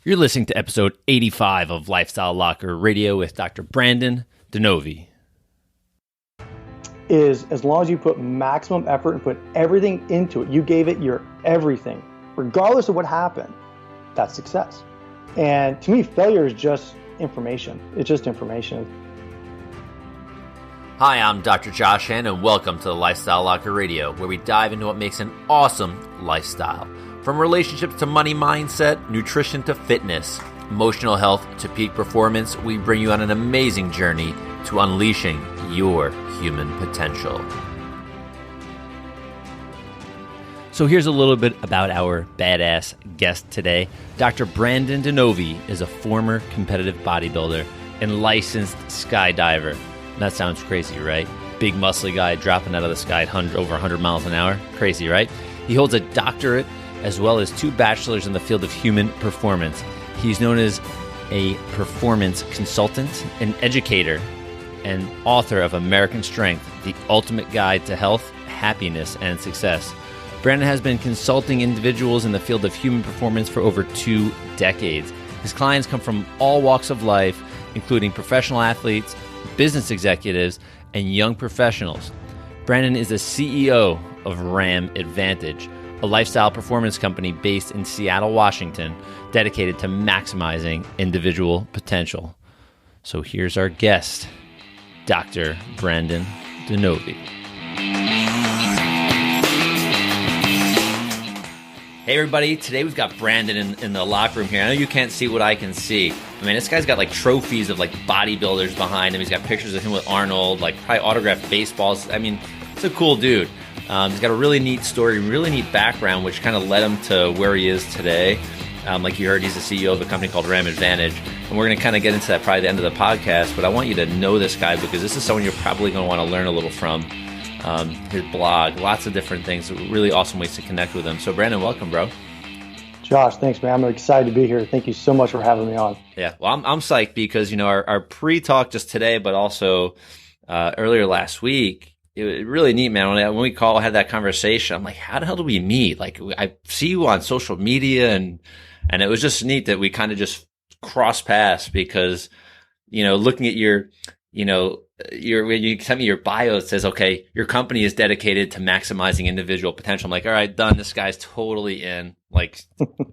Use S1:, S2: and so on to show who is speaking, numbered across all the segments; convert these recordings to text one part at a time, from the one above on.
S1: You're listening to episode 85 of Lifestyle Locker Radio with Dr. Brandon DiNovi.
S2: Is as long as you put maximum effort and put everything into it, you gave it your everything, regardless of what happened, that's success. And to me, failure is just information. It's just information.
S1: Hi, I'm Dr. Josh Hand, and welcome to the Lifestyle Locker Radio, where we dive into what makes an awesome lifestyle. From relationships to money mindset, nutrition to fitness, emotional health to peak performance, we bring you on an amazing journey to unleashing your human potential. So here's a little bit about our badass guest today. Dr. Brandon DiNovi is a former competitive bodybuilder and licensed skydiver. That sounds crazy, right? Big muscly guy dropping out of the sky at over 100 miles an hour. Crazy, right? He holds a doctorate as well as 2 bachelors in the field of human performance. He's known as a performance consultant, an educator, and author of American Strength, the ultimate guide to health, happiness, and success. Brandon has been consulting individuals in the field of human performance for over 2 decades. His clients come from all walks of life, including professional athletes, business executives, and young professionals. Brandon is the CEO of RAM Advantage, a lifestyle performance company based in Seattle, Washington, dedicated to maximizing individual potential. So here's our guest, Dr. Brandon DiNovi. Hey everybody, today we've got Brandon in the locker room here. I know you can't see what I can see. I mean, this guy's got like trophies of like bodybuilders behind him. He's got pictures of him with Arnold, like probably autographed baseballs. I mean, it's a cool dude. He's got a really neat story, really neat background, which kind of led him to where he is today. Like you heard, he's the CEO of a company called RAM Advantage. And we're going to kind of get into that probably at the end of the podcast. But I want you to know this guy because this is someone you're probably going to want to learn a little from. His blog, lots of different things, really awesome ways to connect with him. So Brandon, welcome, bro.
S2: Josh, thanks, man. I'm excited to be here. Thank you so much for having me on.
S1: Yeah, well, I'm psyched because, you know, our pre-talk just today, but also earlier last week, it was really neat, man. When we had that conversation, I'm like, how the hell do we meet? Like, I see you on social media, and it was just neat that we kind of just cross paths because, you know, looking at your, you know, when you sent me your bio, it says, okay, your company is dedicated to maximizing individual potential. I'm like, all right, done. This guy's totally in. Like,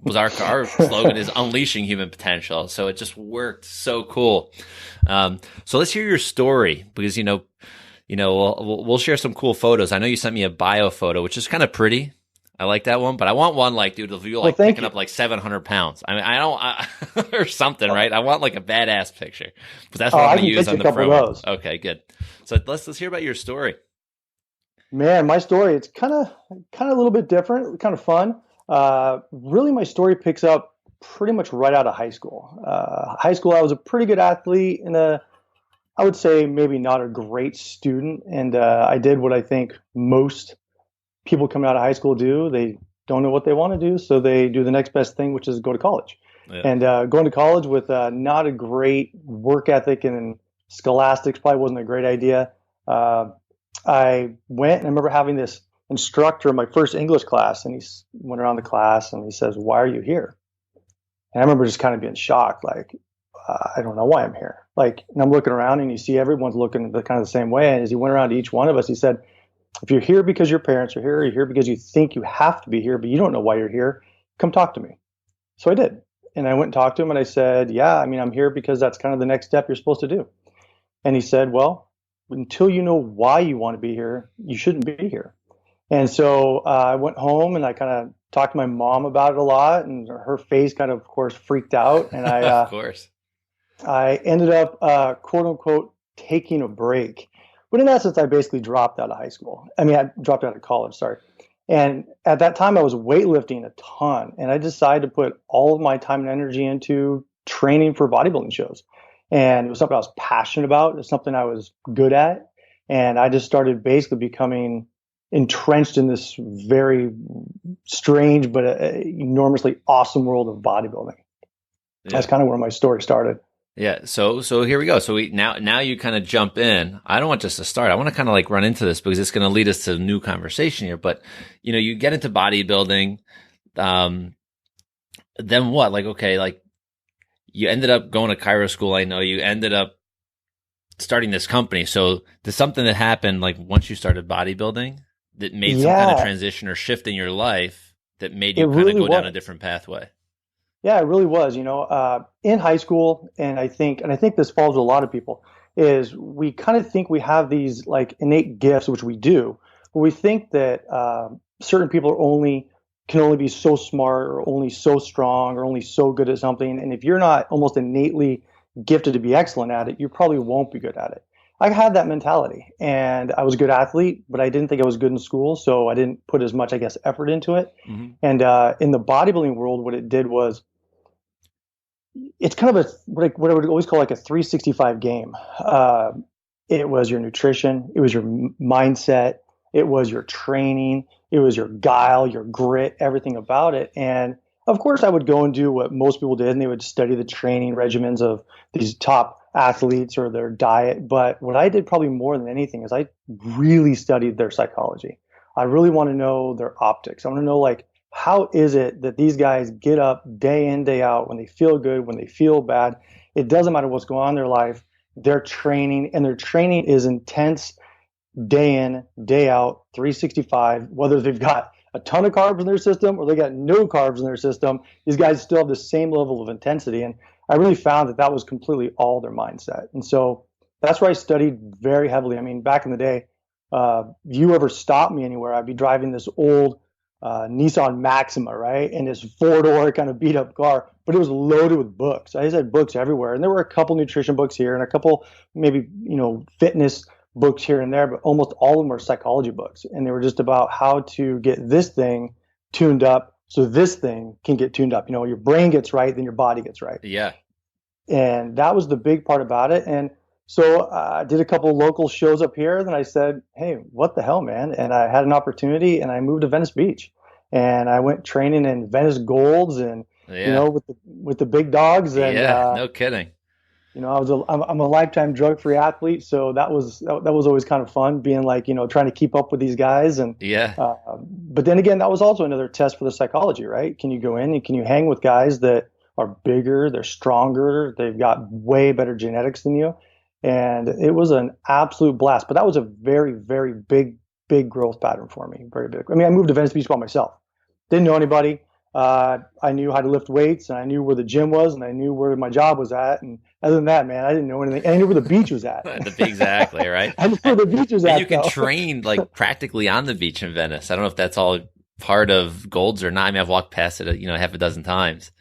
S1: was our slogan is unleashing human potential. So it just worked so cool. So let's hear your story because, you know, we'll share some cool photos. I know you sent me a bio photo, which is kind of pretty. I like that one, but I want one like, dude, of you like picking up like 700 pounds. I mean, I don't, or something, right? I want like a badass picture, but that's what I'm going to use on the promo. Okay, good. So let's hear about your story.
S2: Man, my story, it's kind of a little bit different, kind of fun. Really, my story picks up pretty much right out of high school. High school, I was a pretty good athlete and I would say maybe not a great student. And I did what I think most people coming out of high school do. They don't know what they want to do, so they do the next best thing, which is go to college. Yeah. And going to college with not a great work ethic and scholastics probably wasn't a great idea. I went and I remember having this instructor in my first English class, and he went around the class and he says, "Why are you here?" And I remember just kind of being shocked, like, I don't know why I'm here. Like, and I'm looking around and you see everyone's looking kind of the same way. And as he went around to each one of us, he said, if you're here because your parents are here, you're here because you think you have to be here, but you don't know why you're here, come talk to me. So I did. And I went and talked to him and I said, yeah, I mean, I'm here because that's kind of the next step you're supposed to do. And he said, well, until you know why you want to be here, you shouldn't be here. And so I went home and I kind of talked to my mom about it a lot, and her face kind of course, freaked out. And I,
S1: of course,
S2: I ended up, quote unquote, taking a break. But in essence, I basically dropped out of high school. I mean, I dropped out of college, sorry. And at that time, I was weightlifting a ton. And I decided to put all of my time and energy into training for bodybuilding shows. And it was something I was passionate about. It's something I was good at. And I just started basically becoming entrenched in this very strange but enormously awesome world of bodybuilding. Yeah. That's kind of where my story started.
S1: Yeah. So here we go. So now you kind of jump in. I don't want just to start. I want to kind of like run into this because it's going to lead us to a new conversation here. But, you know, you get into bodybuilding. Then what? Like, okay, like you ended up going to Cairo school. I know you ended up starting this company. So there's something that happened like once you started bodybuilding that made some kind of
S2: Yeah,
S1: transition or shift in your life that made
S2: it
S1: you kind of
S2: really
S1: go down
S2: was.
S1: a different pathway.
S2: Yeah, it really was. In high school, and I think this falls with a lot of people, is we kind of think we have these like innate gifts, which we do, but we think that certain people can only be so smart or only so strong or only so good at something, and if you're not almost innately gifted to be excellent at it, you probably won't be good at it. I had that mentality, and I was a good athlete, but I didn't think I was good in school, so I didn't put as much, I guess, effort into it.
S1: Hmm.
S2: And in the bodybuilding world, what it did was it's kind of what I would always call like a 365 game. It was your nutrition, it was your mindset, it was your training, it was your guile, your grit, everything about it. And of course, I would go and do what most people did, and they would study the training regimens of these top athletes or their diet. But what I did probably more than anything is I really studied their psychology. I really want to know their optics. I want to know like how is it that these guys get up day in, day out when they feel good, when they feel bad? It doesn't matter what's going on in their life. They're training, and their training is intense day in, day out, 365, whether they've got a ton of carbs in their system or they got no carbs in their system, these guys still have the same level of intensity. And I really found that that was completely all their mindset. And so that's where I studied very heavily. I mean, back in the day, if you ever stopped me anywhere, I'd be driving this old Nissan Maxima, right? And this four-door kind of beat up car, but it was loaded with books. I just had books everywhere. And there were a couple nutrition books here and a couple maybe, fitness books here and there, but almost all of them were psychology books. And they were just about how to get this thing tuned up so this thing can get tuned up. Your brain gets right, then your body gets right.
S1: Yeah.
S2: And that was the big part about it. And so I did a couple of local shows up here. Then I said, hey, what the hell, man? And I had an opportunity and I moved to Venice Beach. And I went training in Venice Golds and,
S1: Yeah.
S2: with the big dogs. And,
S1: Yeah. No kidding.
S2: I'm a lifetime drug-free athlete. So that was always kind of fun being like, trying to keep up with these guys. And,
S1: Yeah.
S2: but then again, that was also another test for the psychology, right? Can you go in and can you hang with guys that are bigger, they're stronger, they've got way better genetics than you? And it was an absolute blast. But that was a very, very big growth pattern for me. Very big. I mean, I moved to Venice Beach by myself. Didn't know anybody. I knew how to lift weights, and I knew where the gym was, and I knew where my job was at. And other than that, man, I didn't know anything. And I knew where the beach was at.
S1: Exactly, right?
S2: I knew where the beach was
S1: And
S2: at.
S1: you can
S2: Though.
S1: train like practically on the beach in Venice. I don't know if that's all part of Gold's or not. I mean, I've walked past it, half a dozen times.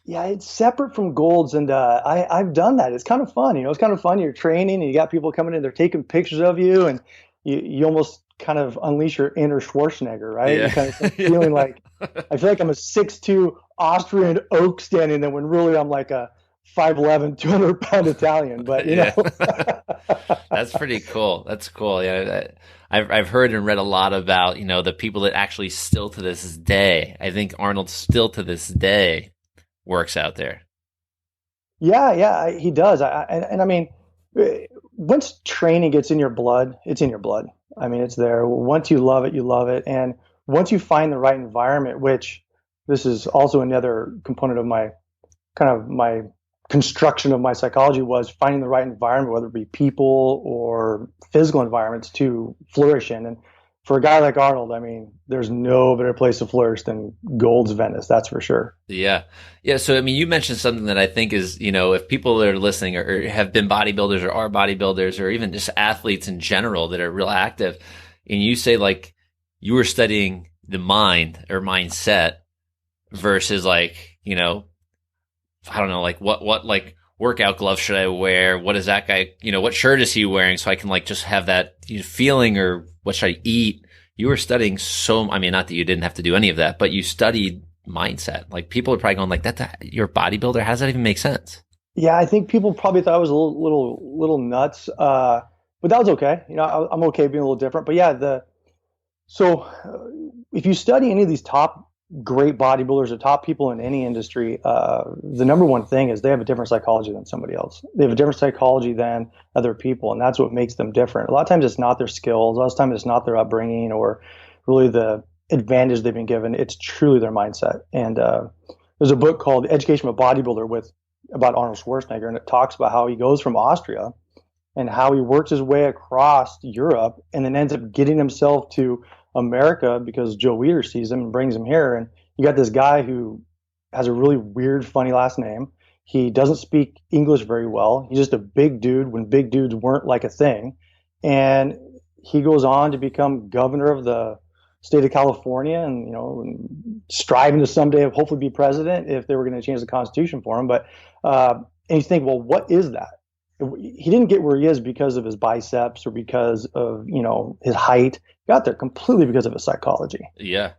S2: Yeah, it's separate from Golds, and I've done that. It's kind of fun. It's kind of fun. You're training, and you got people coming in. They're taking pictures of you, and you almost kind of unleash your inner Schwarzenegger, right?
S1: Yeah.
S2: You kind of start feeling like I feel like I'm a 6'2" Austrian oak standing there when really I'm like a 5'11", 200-pound Italian. But
S1: Yeah. That's pretty cool. That's cool. Yeah, I've heard and read a lot about the people that actually still to this day. I think Arnold still to this day works out there.
S2: Yeah, he does. And I mean, once training gets in your blood, it's in your blood. I mean, it's there. Once you love it, you love it. And once you find the right environment, which this is also another component of my construction of my psychology was finding the right environment, whether it be people or physical environments to flourish in. And for a guy like Arnold, I mean, there's no better place to flourish than Gold's Venice. That's for sure.
S1: Yeah. Yeah. So, I mean, you mentioned something that I think is, if people that are listening or have been bodybuilders or are bodybuilders or even just athletes in general that are real active, and you say like you were studying the mind or mindset versus like, I don't know, like what like workout gloves should I wear? What is that guy, what shirt is he wearing? So I can like just have that feeling, or what should I eat? You were studying I mean, not that you didn't have to do any of that, but you studied mindset. Like people are probably going like you're a bodybuilder. How does that even make sense?
S2: Yeah, I think people probably thought I was a little nuts, but that was okay. I'm okay being a little different. But yeah, so if you study any of these top great bodybuilders or top people in any industry, the number one thing is they have a different psychology than somebody else. They have a different psychology than other people, and that's what makes them different. A lot of times it's not their skills. A lot of times it's not their upbringing or really the advantage they've been given. It's truly their mindset. And there's a book called Education of a Bodybuilder with about Arnold Schwarzenegger, and it talks about how he goes from Austria and how he works his way across Europe and then ends up getting himself to America because Joe Weider sees him and brings him here. And you got this guy who has a really weird, funny last name. He doesn't speak English very well. He's just a big dude when big dudes weren't like a thing. And he goes on to become governor of the state of California and, striving to someday hopefully be president if they were going to change the Constitution for him. But, and you think, well, what is that? He didn't get where he is because of his biceps or because of, his height. He got there completely because of his psychology.
S1: Yeah.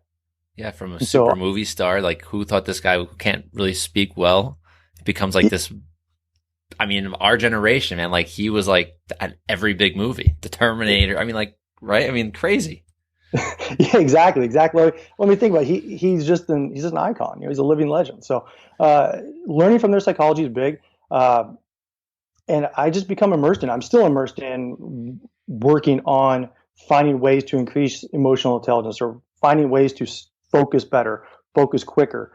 S1: Yeah. From a super movie star, like who thought this guy who can't really speak well becomes like this. I mean, our generation, man, like he was like at every big movie, the Terminator. I mean, like, right? I mean, crazy.
S2: Yeah, exactly. When we think about it, he's just an icon. He's a living legend. So learning from their psychology is big. And I just become immersed in it. I'm still immersed in working on finding ways to increase emotional intelligence or finding ways to focus better, focus quicker,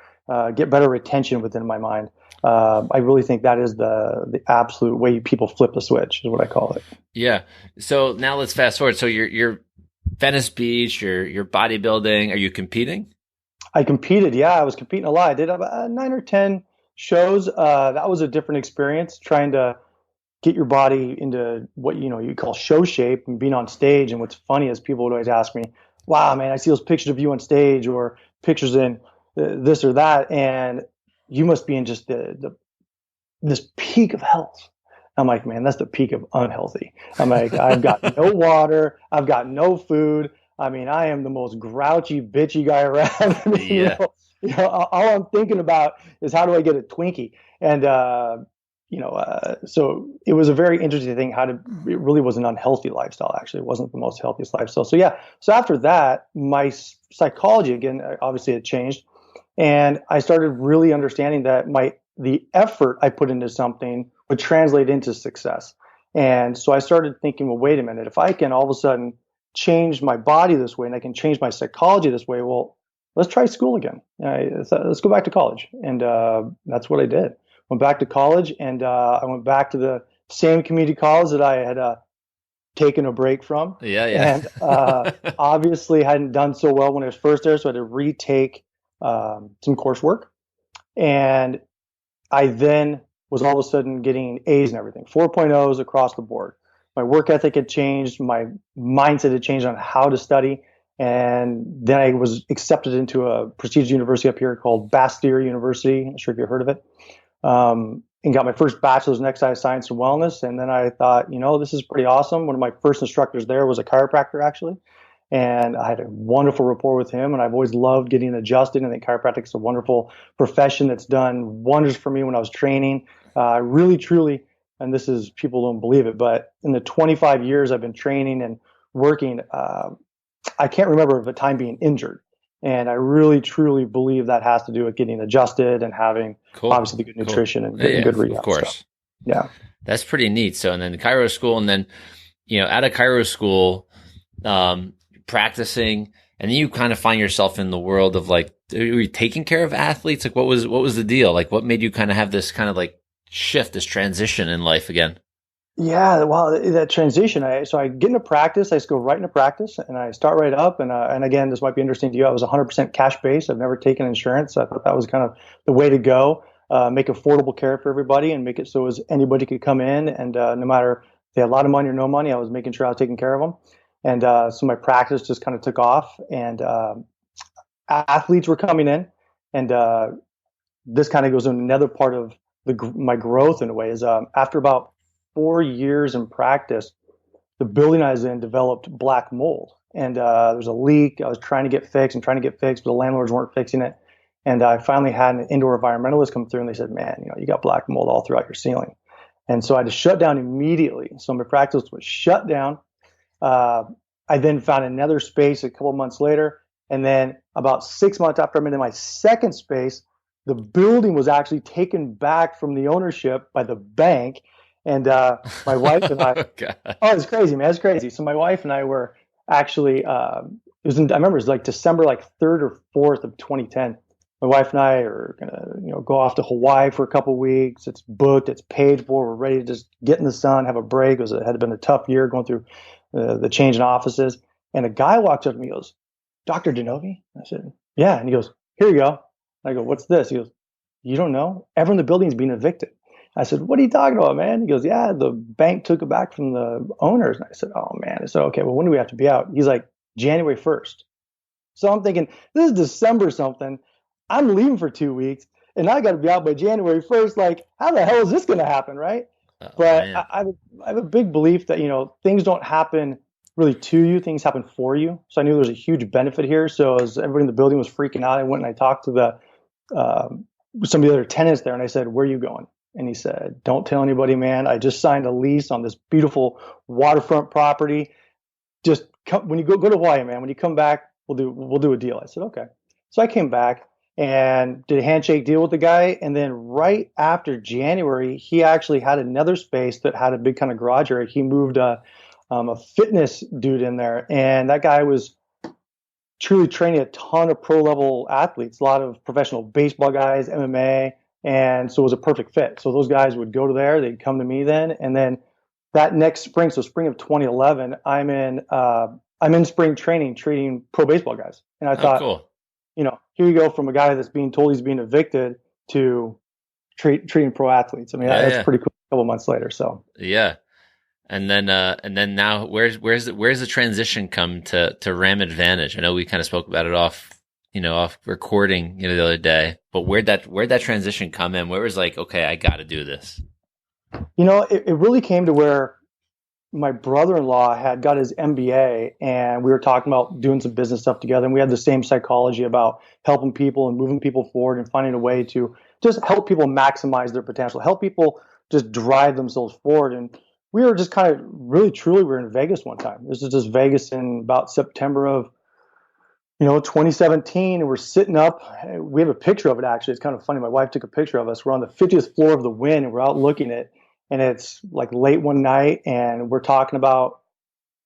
S2: get better retention within my mind. I really think that is the absolute way people flip the switch is what I call it.
S1: Yeah. So now let's fast forward. So you're Venice Beach, you're bodybuilding. Are you competing?
S2: I competed. Yeah, I was competing a lot. I did about 9 or 10 shows. That was a different experience trying to get your body into what you call show shape and being on stage. And what's funny is people would always ask me, "Wow, man, I see those pictures of you on stage or pictures in this or that, and you must be in just this peak of health." I'm like, man, that's the peak of unhealthy. I'm like, I've got no water, I've got no food. I mean, I am the most grouchy, bitchy guy around. I mean,
S1: Yeah.
S2: All I'm thinking about is how do I get a Twinkie? And so it was a very interesting thing. It really was an unhealthy lifestyle. Actually, it wasn't the most healthiest lifestyle. So yeah. So after that, my psychology again, obviously it changed, and I started really understanding that the effort I put into something would translate into success. And so I started thinking, well, wait a minute, if I can all of a sudden change my body this way and I can change my psychology this way, well, let's try school again. Let's go back to college. And that's what I did. Went back to college, and I went back to the same community college that I had taken a break from.
S1: Yeah.
S2: And obviously hadn't done so well when I was first there, so I had to retake some coursework. And I then was all of a sudden getting A's and everything, 4.0s across the board. My work ethic had changed. My mindset had changed on how to study. And then I was accepted into a prestigious university up here called Bastyr University. I'm not sure if you've heard of it. And got my first bachelor's in exercise science and wellness. And then I thought, this is pretty awesome. One of my first instructors there was a chiropractor, actually. And I had a wonderful rapport with him. And I've always loved getting adjusted. And I think chiropractic is a wonderful profession that's done wonders for me when I was training. Really, truly, and this is, people don't believe it, but in the 25 years I've been training and working, I can't remember of a time being injured. And I really, truly believe that has to do with getting adjusted and having obviously the good nutrition and good rehab.
S1: Of course.
S2: Stuff. Yeah.
S1: That's pretty neat. So, and then the chiro school, and then, out of chiro school, practicing, and then you kind of find yourself in the world of like, are you taking care of athletes? Like what was the deal? Like what made you kind of have this kind of like shift, this transition in life again?
S2: Yeah, well, that transition. So I get into practice. I just go right into practice, and I start right up. And again, this might be interesting to you. I was 100% cash based. I've never taken insurance. So I thought that was kind of the way to go. Make affordable care for everybody, and make it so as anybody could come in, and no matter if they had a lot of money or no money, I was making sure I was taking care of them. And so my practice just kind of took off, and athletes were coming in, and this kind of goes into another part of my growth in a way. Is after about 4 years in practice, the building I was in developed black mold, and there was a leak. I was trying to get fixed, but the landlords weren't fixing it. And I finally had an indoor environmentalist come through, and they said, "Man, you got black mold all throughout your ceiling." And so I had to shut down immediately. So my practice was shut down. I then found another space a couple of months later, and then about 6 months after I'm in my second space, the building was actually taken back from the ownership by the bank. And my wife and I, it's crazy, man. It's crazy. So my wife and I were actually, I remember it was like December 3rd or 4th of 2010. My wife and I are gonna, go off to Hawaii for a couple of weeks. It's booked, it's paid for. We're ready to just get in the sun, have a break. It had been a tough year going through the change in offices. And a guy walks up to me and goes, Dr. DiNovi? I said, yeah. And he goes, here you go. I go, what's this? He goes, you don't know? Everyone in the building's being evicted. I said, what are you talking about, man? He goes, yeah, the bank took it back from the owners. And I said, oh, man. I said, okay, well, when do we have to be out? He's like, January 1st. So I'm thinking, this is December something. I'm leaving for 2 weeks, and I got to be out by January 1st. Like, how the hell is this going to happen, right?
S1: Oh,
S2: But
S1: man.
S2: I have a big belief that, things don't happen really to you. Things happen for you. So I knew there was a huge benefit here. So as everybody in the building was freaking out, I went and I talked to some of the other tenants there, and I said, where are you going? And he said, don't tell anybody, man. I just signed a lease on this beautiful waterfront property. Just come, when you go to Hawaii, man, when you come back, we'll do a deal. I said, okay. So I came back and did a handshake deal with the guy. And then right after January, he actually had another space that had a big kind of garage area. He moved a fitness dude in there, and that guy was truly training a ton of pro level athletes, a lot of professional baseball guys, MMA. And so it was a perfect fit. So those guys would go to there, they'd come to me then. And then that next spring, so spring of 2011, I'm in spring training, treating pro baseball guys. And I
S1: Oh,
S2: thought,
S1: cool.
S2: here you go from a guy that's being told he's being evicted to treating pro athletes. I mean,
S1: Yeah,
S2: that's
S1: yeah.
S2: pretty cool. A couple months later. So
S1: Yeah. And then now where's the transition come to Ram Advantage? I know we kind of spoke about it off recording, the other day, but where'd that transition come in? Where it was like, okay, I got to do this.
S2: it really came to where my brother-in-law had got his MBA, and we were talking about doing some business stuff together. And we had the same psychology about helping people and moving people forward and finding a way to just help people maximize their potential, help people just drive themselves forward. And we were just kind of really, truly, we were in Vegas one time. This is just Vegas in about September of 2017, and we're sitting up. We have a picture of it, actually. It's kind of funny. My wife took a picture of us. We're on the 50th floor of the Wynn, and we're out looking at it. And it's like late one night, and we're talking about,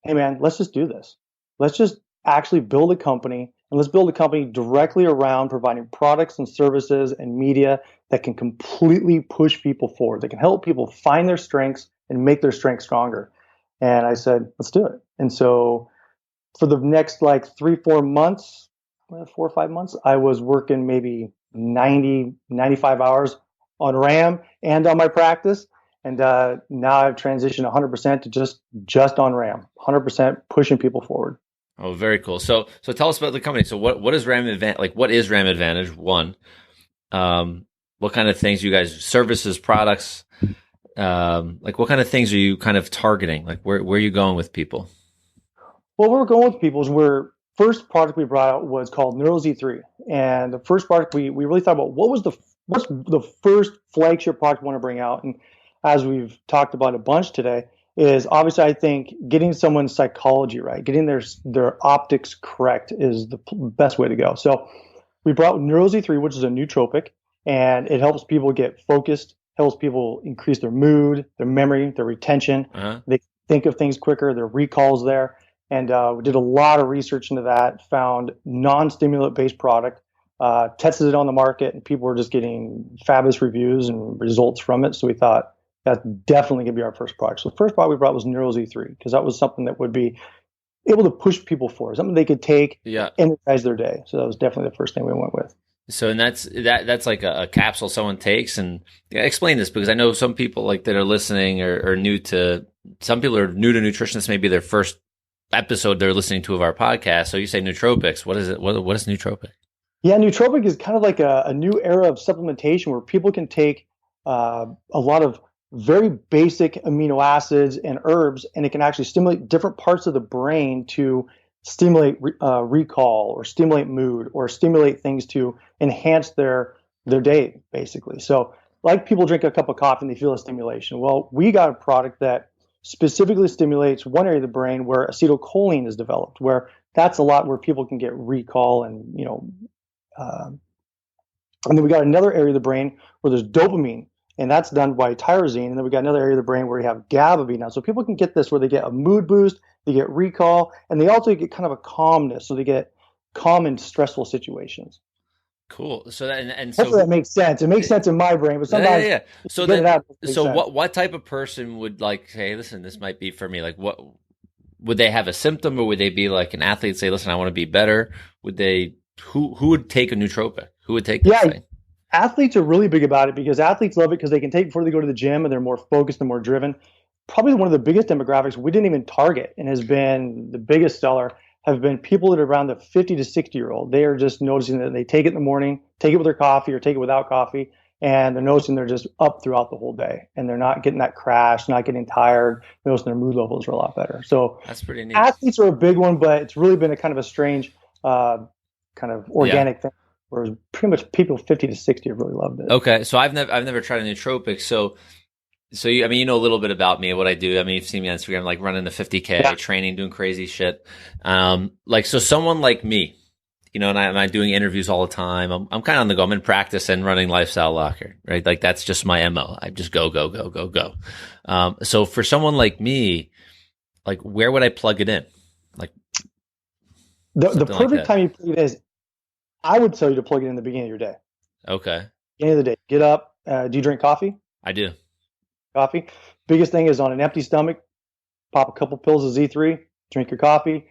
S2: hey, man, let's just do this. Let's just actually build a company, and let's build a company directly around providing products and services and media that can completely push people forward, that can help people find their strengths and make their strengths stronger. And I said, let's do it. And so for the next like 3-4 months, 4 or 5 months, I was working maybe 90, 95 hours on RAM and on my practice. And now I've transitioned 100% to just on RAM, 100% pushing people forward.
S1: Oh, very cool. So tell us about the company. So what is Ram Advantage? Like, what is Ram Advantage? One, what kind of things you guys, services, products, like what kind of things are you kind of targeting? Like where are you going with people?
S2: Well, where we're going with people is first product we brought out was called NeuroZ3. And the first product we really thought about what's the first flagship product we want to bring out. And as we've talked about a bunch today, is obviously I think getting someone's psychology right, getting their optics correct is the best way to go. So we brought NeuroZ3, which is a nootropic, and it helps people get focused, helps people increase their mood, their memory, their retention.
S1: Uh-huh.
S2: They think of things quicker, their recall's there. And we did a lot of research into that, found non-stimulant based product, tested it on the market, and people were just getting fabulous reviews and results from it. So we thought that's definitely going to be our first product. So the first product we brought was NeuroZ3, because that was something that would be able to push people forward, something they could take,
S1: Yeah.
S2: energize their day. So that was definitely the first thing we went with.
S1: So, and that's like a capsule someone takes. And explain this, because I know some people like that are listening are new to, some people are new to nutrition. This may be their first episode they're listening to of our podcast. So you say nootropics. What is it? What is nootropic?
S2: Yeah, nootropic is kind of like a new era of supplementation where people can take a lot of very basic amino acids and herbs, and it can actually stimulate different parts of the brain to stimulate recall or stimulate mood or stimulate things to enhance their day, basically. So like people drink a cup of coffee and they feel a stimulation. Well, we got a product that specifically stimulates one area of the brain where acetylcholine is developed, where that's a lot where people can get recall and, and then we got another area of the brain where there's dopamine, and that's done by tyrosine. And then we got another area of the brain where you have GABA now. So people can get this where they get a mood boost, they get recall, and they also get kind of a calmness. So they get calm in stressful situations.
S1: Cool. So that, and so
S2: Hopefully that makes sense. It makes sense in my brain, but sometimes
S1: So
S2: get it
S1: then,
S2: out.
S1: so what type of person would like say, listen, this might be for me? Like, what would they have a symptom, or would they be like an athlete? Say, listen, I want to be better. Would they? Who would take a nootropic? Who would take this thing?
S2: Athletes are really big about it because athletes love it because they can take before they go to the gym and they're more focused and more driven. Probably one of the biggest demographics we didn't even target and has been the biggest seller have been people that are around the 50 to 60-year-old. They are just noticing that they take it in the morning, take it with their coffee or take it without coffee, and they're noticing they're just up throughout the whole day. And they're not getting that crash, not getting tired, noticing their mood levels are a lot better. So
S1: that's pretty neat.
S2: Athletes are a big one, but it's really been a kind of a strange kind of organic thing. Whereas pretty much people 50 to 60 have really loved it.
S1: Okay, so I've never tried a nootropic. So you, I mean, you know a little bit about me, what I do. I mean, you've seen me on Instagram, like running the 50K, training, doing crazy shit. Like, so someone like me, you know, and I'm doing interviews all the time. I'm kind of on the go. I'm in practice and running Lifestyle Locker, right? Like that's just my MO. I just go. So for someone like me, like where would I plug it in? Like
S2: the perfect time you plug it is, I would tell you to plug it in the beginning of your day.
S1: Okay.
S2: Beginning of the day. Get up. Do you drink coffee?
S1: I do.
S2: Coffee. Biggest thing is on an empty stomach, pop a couple pills of Z3, drink your coffee.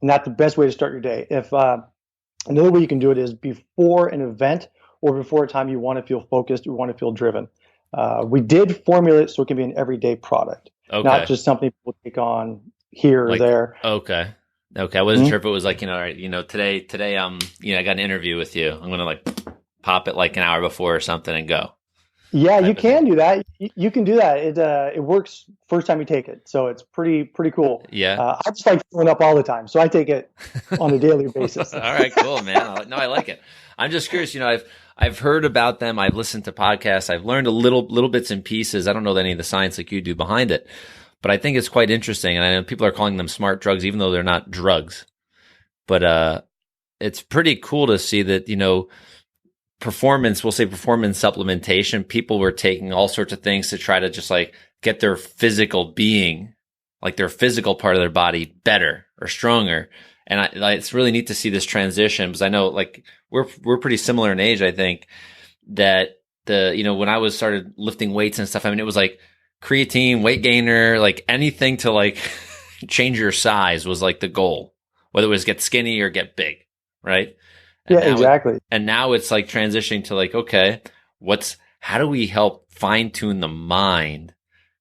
S2: And that's the best way to start your day. If another way you can do it is before an event or before a time you want to feel focused, you want to feel driven. We did formulate it so it can be an everyday product, not just something people take on here or there.
S1: Okay. I wasn't sure if it was like, all right, today, I got an interview with you. I'm going to like pop it like an hour before or something and go.
S2: Yeah, you can do that. You can do that. It works first time you take it. So it's pretty cool.
S1: Yeah.
S2: I just like filling up all the time. So I take it on a daily basis.
S1: All right, cool, man. No, I like it. I'm just curious, I've heard about them. I've listened to podcasts. I've learned a little bits and pieces. I don't know any of the science like you do behind it. But I think it's quite interesting, and I know people are calling them smart drugs, even though they're not drugs. But it's pretty cool to see that, performance supplementation, people were taking all sorts of things to try to just like get their physical being, like their physical part of their body better or stronger. And it's really neat to see this transition because I know like we're pretty similar in age, I think, that when I started lifting weights and stuff, I mean, it was like creatine, weight gainer, like anything to like change your size was like the goal, whether it was get skinny or get big, right? And
S2: exactly.
S1: And now it's like transitioning to like, okay, how do we help fine tune the mind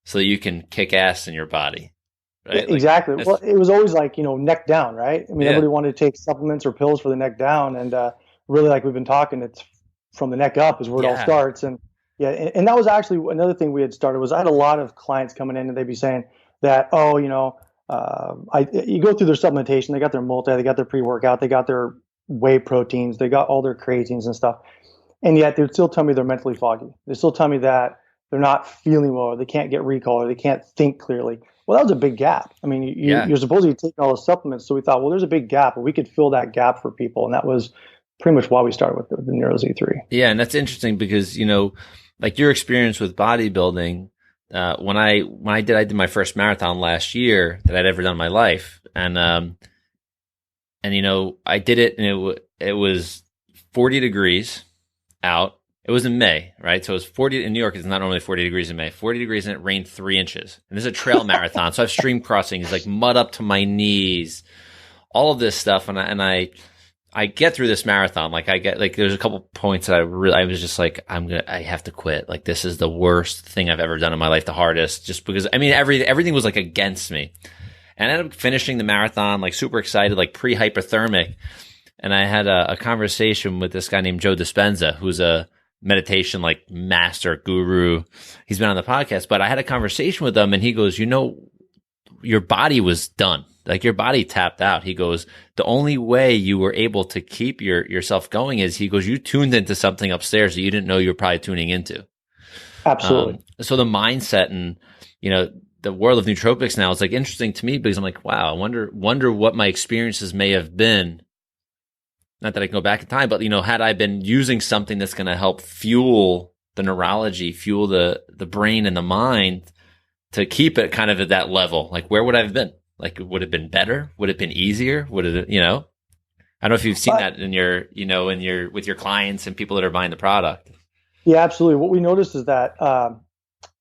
S1: so that you can kick ass in your body? Right?
S2: Exactly. Well, it was always like, neck down, right? I mean, everybody wanted to take supplements or pills for the neck down. And really, like we've been talking, it's from the neck up is where it all starts. And and that was actually another thing we had started was I had a lot of clients coming in and they'd be saying that, you go through their supplementation, they got their multi, they got their pre-workout, they got their whey proteins, they got all their creatines and stuff. And yet they would still tell me they're mentally foggy. They still tell me that they're not feeling well, or they can't get recall, or they can't think clearly. Well, that was a big gap. I mean, you're supposedly taking all the supplements. So we thought, well, there's a big gap, and we could fill that gap for people. And that was pretty much why we started with the Neuro Z3.
S1: Yeah. And that's interesting because, like your experience with bodybuilding, when I did my first marathon last year that I'd ever done in my life. And I did it and it was 40 degrees out. It was in May, right? So it was 40 in New York. It's not normally 40 degrees in May, 40 degrees and it rained 3 inches. And this is a trail marathon. So I have stream crossings, like mud up to my knees, all of this stuff. And I get through this marathon. Like there's a couple points that I was just like, I have to quit. Like this is the worst thing I've ever done in my life. The hardest, just because, I mean, everything was like against me. And I ended up finishing the marathon, like super excited, like pre-hypothermic. And I had a conversation with this guy named Joe Dispenza, who's a meditation like master guru. He's been on the podcast, but I had a conversation with him and he goes, your body was done. Like your body tapped out. He goes, the only way you were able to keep yourself going is, he goes, you tuned into something upstairs that you didn't know you were probably tuning into.
S2: Absolutely.
S1: So the mindset and, the world of nootropics now is like interesting to me because I'm like, wow, I wonder what my experiences may have been. Not that I can go back in time, but had I been using something that's going to help fuel the neurology, fuel the brain and the mind to keep it kind of at that level, like where would I have been? Like, would it have been better? Would it have been easier? Would it, I don't know if you've seen that in your, with your clients and people that are buying the product.
S2: Yeah, absolutely. What we noticed is that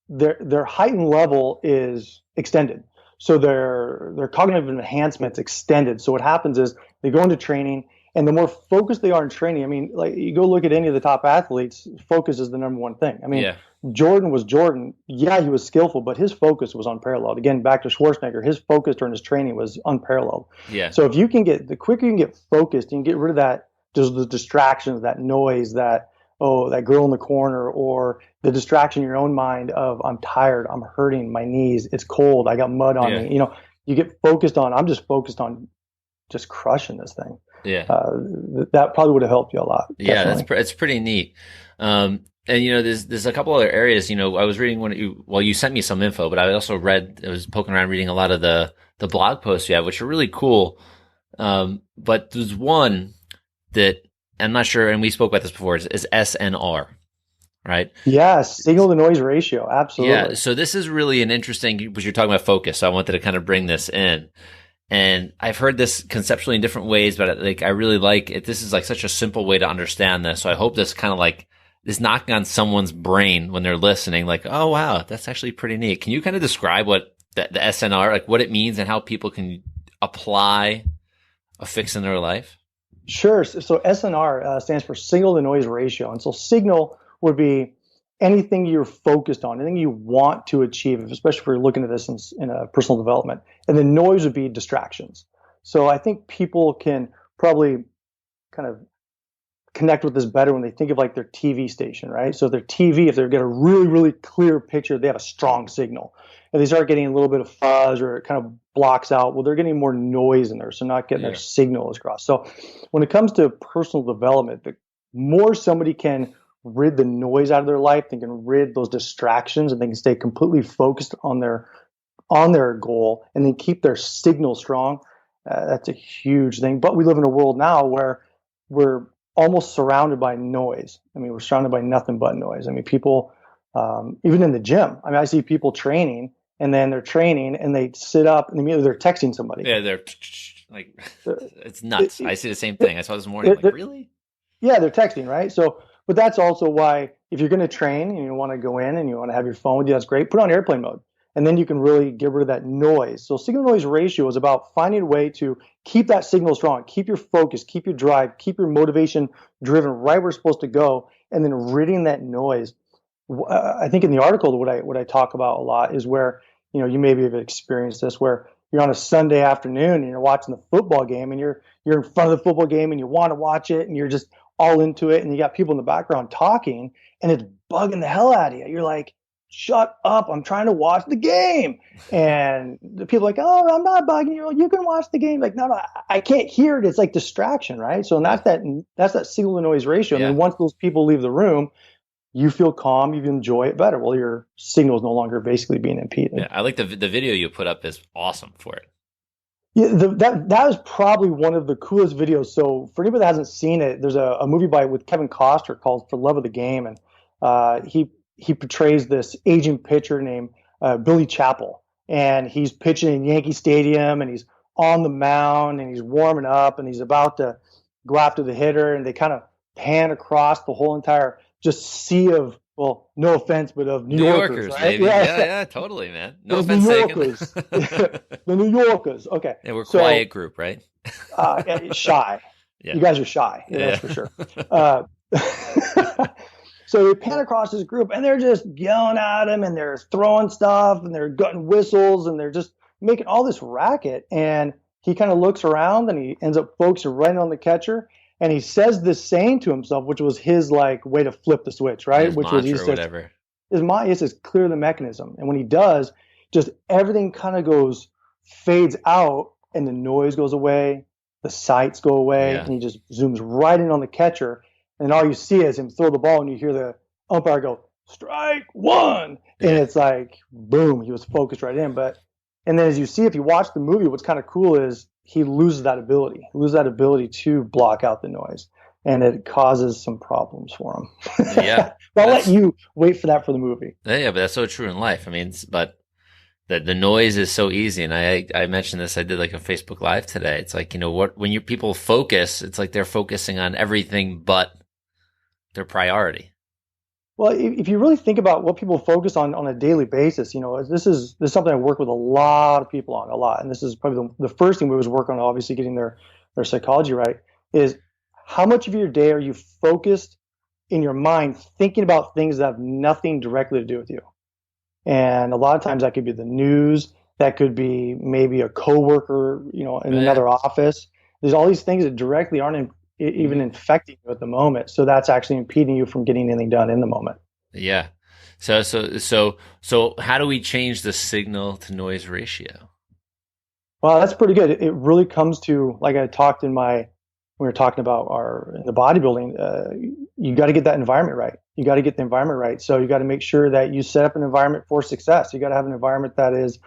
S2: their heightened level is extended. So their cognitive enhancement's extended. So what happens is they go into training, and the more focused they are in training, I mean, like you go look at any of the top athletes, focus is the number one thing. I mean,
S1: Yeah.
S2: Jordan was Jordan. Yeah, he was skillful, but his focus was unparalleled. Again, back to Schwarzenegger, his focus during his training was unparalleled.
S1: Yeah.
S2: So if you can the quicker you can get focused, you can get rid of that, just the distractions, that noise, that girl in the corner, or the distraction in your own mind of I'm tired, I'm hurting, my knees, it's cold, I got mud on me. You get focused on, I'm just focused on just crushing this thing.
S1: Yeah.
S2: That probably would have helped you a lot.
S1: Yeah, it's pretty neat. And there's a couple other areas. I was reading you sent me some info, but I also was poking around reading a lot of the blog posts you have, which are really cool. But there's one that I'm not sure, and we spoke about this before, is SNR, right?
S2: Yeah, signal to noise ratio, absolutely.
S1: Yeah, so this is really an interesting, because you're talking about focus, so I wanted to kind of bring this in. And I've heard this conceptually in different ways, but I really like it. This is like such a simple way to understand this. So I hope this kind of like is knocking on someone's brain when they're listening, like, oh, wow, that's actually pretty neat. Can you kind of describe what the SNR, like what it means and how people can apply a fix in their life?
S2: Sure. So SNR stands for signal to noise ratio. And so signal would be anything you're focused on, anything you want to achieve, especially if you're looking at this in a personal development. And then noise would be distractions. So I think people can probably kind of connect with this better when they think of like their TV station, right? So their TV, if they get a really, really clear picture, they have a strong signal. If they start getting a little bit of fuzz or it kind of blocks out, well, they're getting more noise in there, so not getting their signals across. So when it comes to personal development, the more somebody can rid the noise out of their life, they can rid those distractions, and they can stay completely focused on their goal, and then keep their signal strong. That's a huge thing. But we live in a world now where we're almost surrounded by noise. I mean, we're surrounded by nothing but noise. I mean, people, even in the gym, I mean, I see people training, and then they're training and they sit up and immediately they're texting somebody.
S1: Yeah, they're like, it's nuts. I see the same thing. I saw this morning. Like, really?
S2: Yeah, they're texting, right? So, but that's also why if you're going to train and you want to go in and you want to have your phone with you, that's great. Put on airplane mode, and then you can really get rid of that noise. So signal noise ratio is about finding a way to keep that signal strong, keep your focus, keep your drive, keep your motivation driven right where it's supposed to go, and then ridding that noise. I think in the article, what I talk about a lot is where, you maybe have experienced this, where you're on a Sunday afternoon and you're watching the football game, and you're in front of the football game and you want to watch it and you're just all into it, and you got people in the background talking and it's bugging the hell out of you. You're like, shut up, I'm trying to watch the game. And the people are like, oh, I'm not bugging you, you can watch the game. Like, no, I can't hear it. It's like distraction, right? So that's that signal to noise ratio. And then once those people leave the room, you feel calm, you enjoy it better. Well, your signal is no longer basically being impeded.
S1: Yeah, I like the video you put up is awesome for it.
S2: Yeah, that is probably one of the coolest videos. So for anybody that hasn't seen it, there's a movie with Kevin Costner called For Love of the Game, and he portrays this aging pitcher named Billy Chappell, and he's pitching in Yankee Stadium, and he's on the mound, and he's warming up, and he's about to go after the hitter, and they kind of pan across the whole entire just sea of, well, no offense, but of New Yorkers, right?
S1: Baby. Yeah, totally, man. No offense taken.
S2: The New Yorkers. Okay.
S1: Yeah, we're a quiet group, right?
S2: Shy. Yeah. You guys are shy. That's for sure. So they pan across this group, and they're just yelling at him, and they're throwing stuff, and they're gutting whistles, and they're just making all this racket. And he kind of looks around, and he ends up focusing right on the catcher. And he says this saying to himself, which was his like way to flip the switch, right?
S1: His
S2: which
S1: mantra
S2: was he
S1: or
S2: says,
S1: whatever.
S2: He says, clear the mechanism. And when he does, just everything kind of fades out, and the noise goes away, the sights go away, and he just zooms right in on the catcher. And all you see is him throw the ball, and you hear the umpire go, strike one. And it's like, boom, he was focused right in. And then as you see, if you watch the movie, what's kind of cool is he loses that ability. He loses that ability to block out the noise, and it causes some problems for him.
S1: Yeah.
S2: But I'll let you wait for that for the movie.
S1: Yeah, but that's so true in life. I mean, but The noise is so easy. And I mentioned this, I did like a Facebook Live today. It's like, when your people focus, it's like they're focusing on everything but their priority.
S2: Well, if you really think about what people focus on a daily basis, this is something I work with a lot of people on a lot. And this is probably the first thing we was work on, obviously getting their psychology right, is how much of your day are you focused in your mind thinking about things that have nothing directly to do with you? And a lot of times that could be the news, that could be maybe a coworker, in another office. There's all these things that directly aren't even infecting you at the moment. So that's actually impeding you from getting anything done in the moment.
S1: Yeah. So how do we change the signal to noise ratio?
S2: Well, that's pretty good. It really comes to, like I talked when we were talking about in the bodybuilding, you got to get that environment right. You got to get the environment right. So you got to make sure that you set up an environment for success. You got to have an environment that is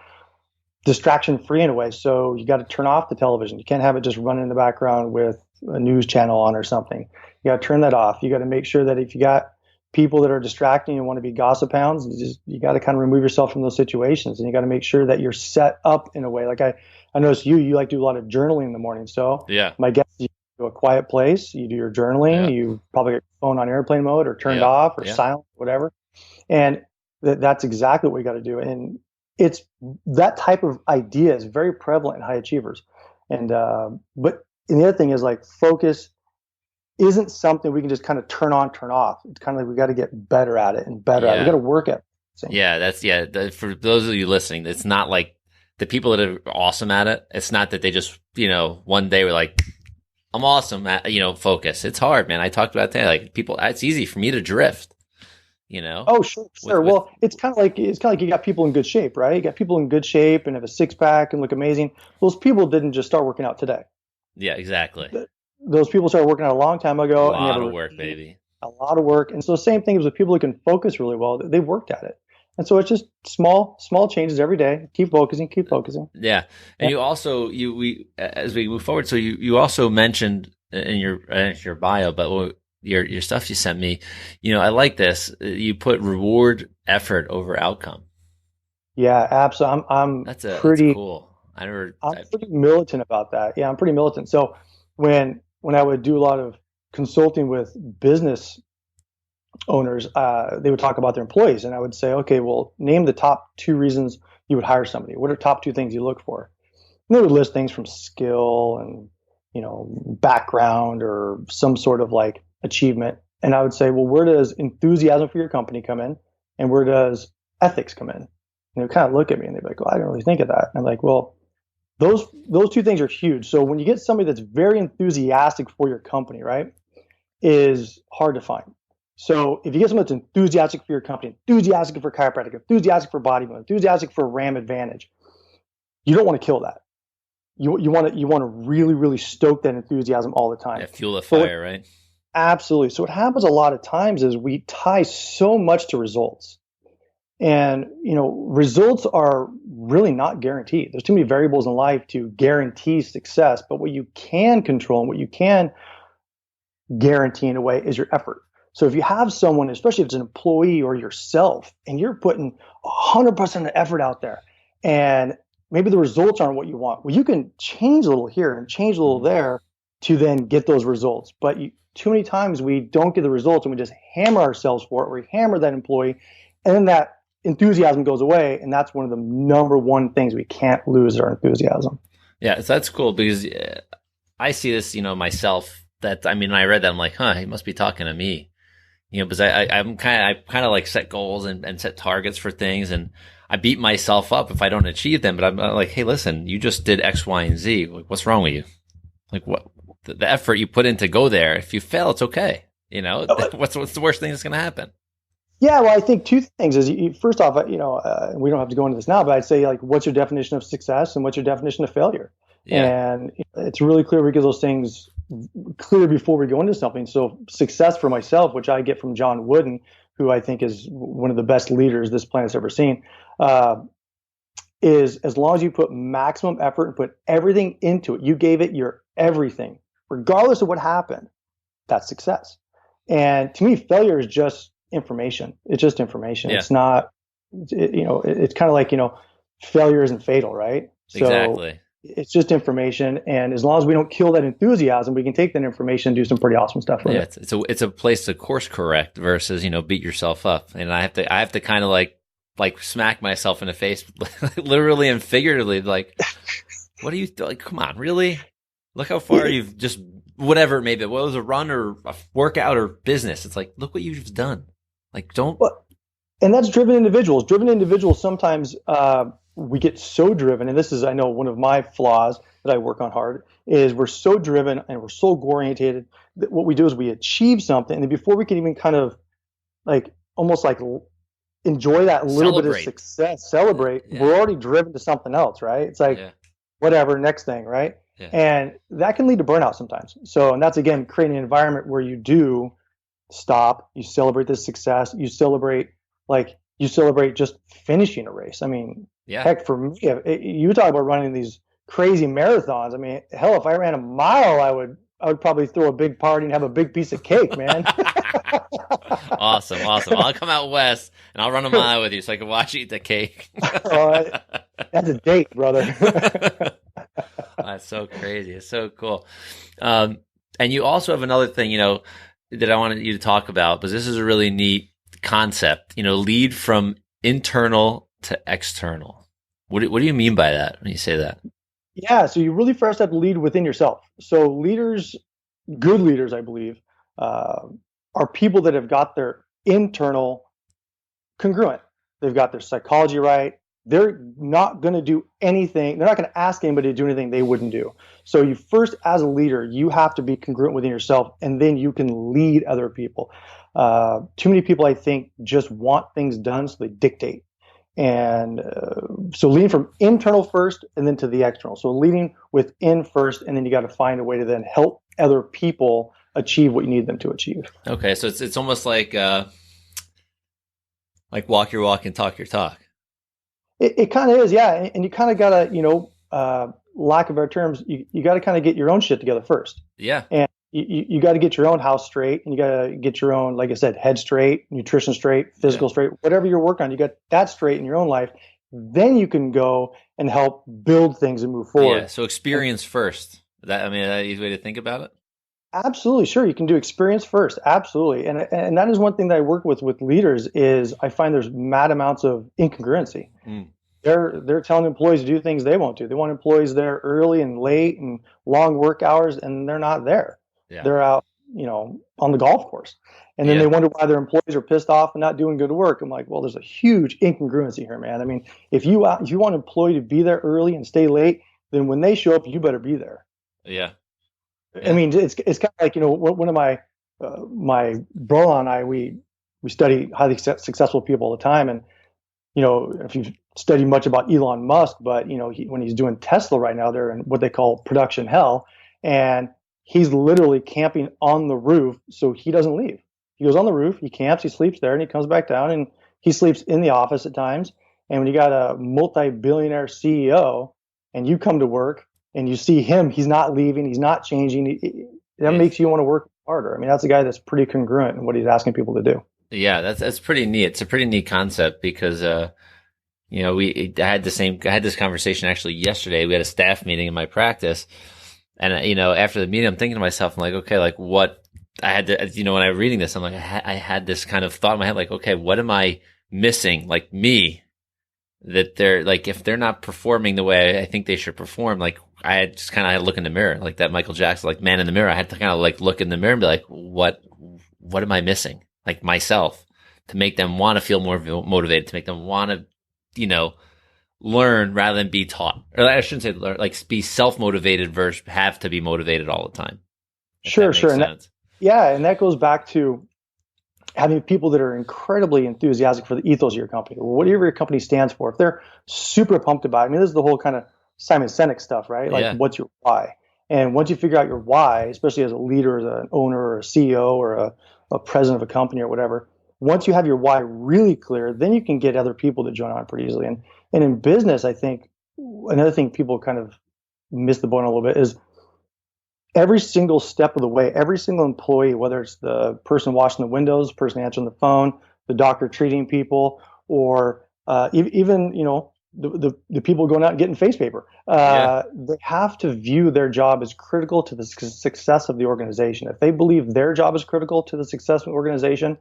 S2: distraction free in a way. So you got to turn off the television. You can't have it just running in the background with a news channel on or something. You got to turn that off. You got to make sure that if you got people that are distracting and want to be gossip hounds, you got to kind of remove yourself from those situations. And you got to make sure that you're set up in a way. Like I noticed you like to do a lot of journaling in the morning. So
S1: yeah,
S2: my guess is you go to a quiet place, you do your journaling, you probably get your phone on airplane mode or turned off or silent, whatever. And that's exactly what we got to do. And it's that type of idea is very prevalent in high achievers. And and the other thing is, like, focus isn't something we can just kind of turn on, turn off. It's kind of like we got to get better at it and better at it. We got to work at it.
S1: For those of you listening, it's not like the people that are awesome at it. It's not that they just, one day were like, I'm awesome at, focus. It's hard, man. I talked about that. Like, people, it's easy for me to drift.
S2: Oh, sure. Well, it's kind of like you got people in good shape, right? You got people in good shape and have a six pack and look amazing. Those people didn't just start working out today.
S1: Yeah, exactly.
S2: Those people started working out a long time ago.
S1: A lot of work, baby.
S2: A lot of work. And so same thing is with people who can focus really well. They've worked at it. And so it's just small changes every day. Keep focusing.
S1: Yeah. And you also, as we move forward, so you also mentioned in your bio, but your stuff you sent me, I like this. You put reward effort over outcome.
S2: Yeah, absolutely.
S1: That's pretty cool.
S2: I'm pretty militant about that. Yeah, I'm pretty militant. So when I would do a lot of consulting with business owners, they would talk about their employees, and I would say, okay, well, name the top 2 reasons you would hire somebody. What are top 2 things you look for? And they would list things from skill and background or some sort of like achievement. And I would say, well, where does enthusiasm for your company come in, and where does ethics come in? And they would kind of look at me and they'd be like, well, I didn't really think of that. And I'm like, well, those 2 things are huge. So when you get somebody that's very enthusiastic for your company, right, is hard to find. So if you get someone that's enthusiastic for your company, enthusiastic for chiropractic, enthusiastic for bodybuilding, enthusiastic for RAM Advantage, you don't want to kill that. You want to really, really stoke that enthusiasm all the time.
S1: Yeah, fuel the fire, right?
S2: Absolutely. So what happens a lot of times is we tie so much to results. And, results are really not guaranteed. There's too many variables in life to guarantee success. But what you can control and what you can guarantee in a way is your effort. So if you have someone, especially if it's an employee or yourself, and you're putting 100% of the effort out there, and maybe the results aren't what you want, well, you can change a little here and change a little there to then get those results. But too many times we don't get the results and we just hammer ourselves for it. We hammer that employee, and then that enthusiasm goes away, and that's one of the number one things we can't lose, our enthusiasm.
S1: Yeah, so that's cool, because I see this, myself. I read that, I'm like, he must be talking to me, because I kind of like set goals and set targets for things, and I beat myself up if I don't achieve them. But I'm like, hey, listen, you just did X, Y, and Z. Like, what's wrong with you? Like, what the effort you put in to go there? If you fail, it's okay. What's the worst thing that's going to happen?
S2: Yeah, well, I think 2 things is, first off, we don't have to go into this now, but I'd say, like, what's your definition of success and what's your definition of failure? Yeah. And it's really clear we get those things clear before we go into something. So success for myself, which I get from John Wooden, who I think is one of the best leaders this planet's ever seen, is as long as you put maximum effort and put everything into it, you gave it your everything, regardless of what happened, that's success. And to me, failure is just information. It's just information. Yeah. It's not, it's kind of like, failure isn't fatal, right? So
S1: Exactly.
S2: it's just information. And as long as we don't kill that enthusiasm, we can take that information and do some pretty awesome stuff with
S1: Yeah,
S2: it.
S1: it's a place to course correct versus, beat yourself up. And I have to kind of like smack myself in the face, literally and figuratively. Like, what are you like? Come on, really? Look how far you've just whatever it may be. Whether it was a run or a workout or business, it's like look what you've done. Like, don't.
S2: But and that's driven individuals. Driven individuals sometimes we get so driven, and this is I know one of my flaws that I work on hard is we're so driven and we're so orientated that what we do is we achieve something, and then before we can even kind of like almost like enjoy that little bit of
S1: Celebrate.
S2: success, celebrate,
S1: Yeah.
S2: we're already driven to something else, right? It's like
S1: Yeah.
S2: whatever, next thing, right?
S1: Yeah.
S2: And that can lead to burnout sometimes. So, and that's again creating an environment where you do stop, you celebrate this success, you celebrate just finishing a race. I mean,
S1: Yeah.
S2: heck, for me, you talk about running these crazy marathons. I mean, hell, if I ran a mile, I would probably throw a big party and have a big piece of cake, man.
S1: Awesome. I'll come out west and I'll run a mile with you so I can watch you eat the cake.
S2: That's a date, brother.
S1: That's so crazy. It's so cool. And you also have another thing, that I wanted you to talk about, because this is a really neat concept, lead from internal to external. What do you mean by that when you say that?
S2: Yeah, so you really first have to lead within yourself. So good leaders, I believe, are people that have got their internal congruent. They've got their psychology right. They're not going to do anything. They're not going to ask anybody to do anything they wouldn't do. So you first, as a leader, you have to be congruent within yourself, and then you can lead other people. Too many people, I think, just want things done, so they dictate. And so leading from internal first and then to the external. So leading within first, and then you got to find a way to then help other people achieve what you need them to achieve.
S1: Okay, so it's almost like walk your walk and talk your talk.
S2: It kind of is, yeah. And you kind of got to, lack of better terms, you got to kind of get your own shit together first.
S1: Yeah.
S2: And you got to get your own house straight, and you got to get your own, like I said, head straight, nutrition straight, physical straight, whatever you're working on, you got that straight in your own life. Then you can go and help build things and move forward.
S1: Yeah. So experience first. Is that an easy way to think about it?
S2: Absolutely, sure. You can do experience first. Absolutely. And that is one thing that I work with leaders is I find there's mad amounts of incongruency. Mm. They're telling employees to do things they won't do. They want employees there early and late and long work hours, and they're not there. Yeah. They're out, on the golf course. And then they wonder why their employees are pissed off and not doing good work. I'm like, well, there's a huge incongruency here, man. I mean, if you want an employee to be there early and stay late, then when they show up, you better be there.
S1: Yeah.
S2: I mean, it's kind of like, one of my brother and I, we study highly successful people all the time. And, if you've studied much about Elon Musk, but, when he's doing Tesla right now, they're in what they call production hell. And he's literally camping on the roof so he doesn't leave. He goes on the roof, he camps, he sleeps there, and he comes back down, and he sleeps in the office at times. And when you got a multi-billionaire CEO and you come to work and you see him, he's not leaving, he's not changing, that makes you want to work harder. I mean, that's a guy that's pretty congruent in what he's asking people to do.
S1: Yeah, that's pretty neat. It's a pretty neat concept because, I had this conversation actually yesterday. We had a staff meeting in my practice. And, after the meeting, I'm thinking to myself, I'm like, okay, like what I had to, when I was reading this, I'm like, I had this kind of thought in my head, like, okay, what am I missing? Like me, that they're like, if they're not performing the way I think they should perform, like I had just kind of had to look in the mirror, like that Michael Jackson, like man in the mirror. I had to kind of like look in the mirror and be like, what am I missing? Like myself, to make them want to feel more motivated, to make them want to, learn rather than be taught. Or I shouldn't say learn, like be self-motivated versus have to be motivated all the time.
S2: Sure. And that goes back to having people that are incredibly enthusiastic for the ethos of your company, or whatever your company stands for. If they're super pumped about it, I mean, this is the whole kind of Simon Sinek stuff, right? Like, what's your why? And once you figure out your why, especially as a leader, as an owner, or a CEO, or a president of a company, or whatever, once you have your why really clear, then you can get other people to join on pretty easily. And in business, I think another thing people kind of miss the boat on a little bit is every single step of the way, every single employee, whether it's the person washing the windows, the person answering the phone, the doctor treating people, or even, the people going out and getting face paper.
S1: Yeah.
S2: They have to view their job as critical to the success of the organization. If they believe their job is critical to the success of the organization,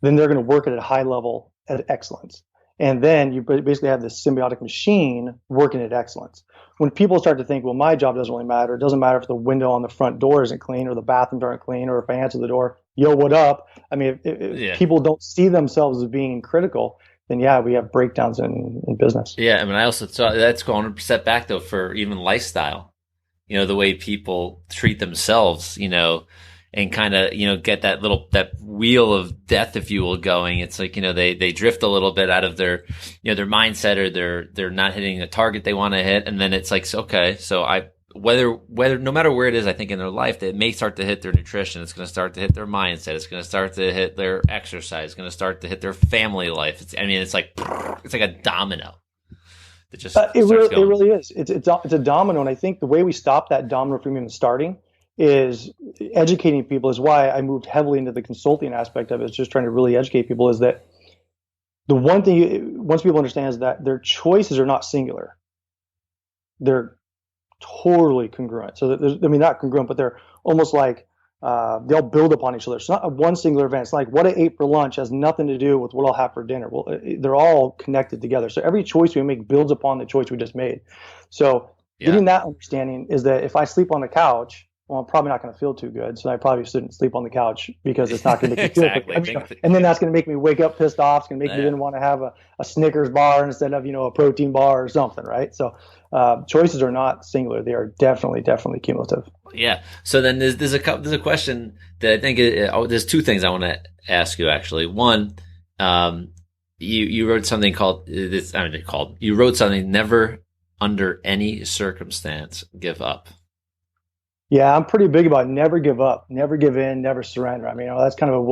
S2: then they're going to work at a high level at excellence. And then you basically have this symbiotic machine working at excellence. When people start to think, well, my job doesn't really matter. It doesn't matter if the window on the front door isn't clean or the bathrooms aren't clean or if I answer the door, yo, what up? I mean, if people don't see themselves as being critical, then yeah, we have breakdowns in business.
S1: Yeah. I mean, I also saw that's going 100% back though for even lifestyle, the way people treat themselves, and kind of, get that wheel of death, if you will, going. It's like, they drift a little bit out of their, their mindset, or they're not hitting the target they want to hit. And then it's like, okay, so whether no matter where it is, I think in their life, they may start to hit their nutrition. It's going to start to hit their mindset. It's going to start to hit their exercise. It's going to start to hit their family life. It's like a domino. It just
S2: it really is. It's a domino. And I think the way we stop that domino from even starting is educating people. Is why I moved heavily into the consulting aspect of it. It's just trying to really educate people. Is that the one thing, once people understand, is that their choices are not singular. They're totally congruent. So not congruent, but they're almost like they all build upon each other. It's not one singular event. It's like what I ate for lunch has nothing to do with what I'll have for dinner. Well, they're all connected together. So every choice we make builds upon the choice we just made. So getting that understanding is that if I sleep on the couch, well, I'm probably not going to feel too good. So I probably shouldn't sleep on the couch because it's not going to make me feel good. And then that's going to make me wake up pissed off. It's going to make me then want to have a Snickers bar instead of, a protein bar or something, right? So choices are not singular. They are definitely cumulative.
S1: Yeah. So then there's a question that I think there's two things I want to ask you actually. One, you wrote something called this. You wrote something: never under any circumstance give up.
S2: Yeah, I'm pretty big about never give up, never give in, never surrender. I mean, that's kind of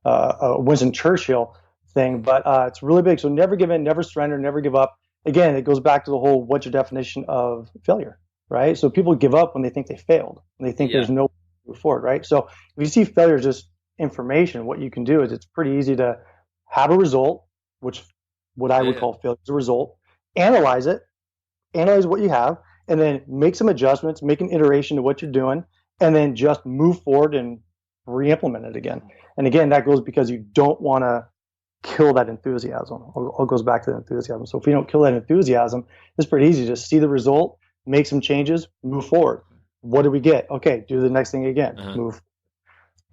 S2: a Winston Churchill thing, but it's really big. So never give in, never surrender, never give up. Again, it goes back to the whole, what's your definition of failure, right? So people give up when they think they failed, and they think there's no way to move forward, right? So if you see failure as just information, what you can do is it's pretty easy to have a result, which what I would call failure is a result, analyze it, analyze what you have, and then make some adjustments, make an iteration to what you're doing, and then just move forward and re-implement it again. And again, that goes because you don't want to kill that enthusiasm. All goes back to the enthusiasm. So if you don't kill that enthusiasm, it's pretty easy. Just see the result, make some changes, move forward. What do we get? Okay, do the next thing again. Move.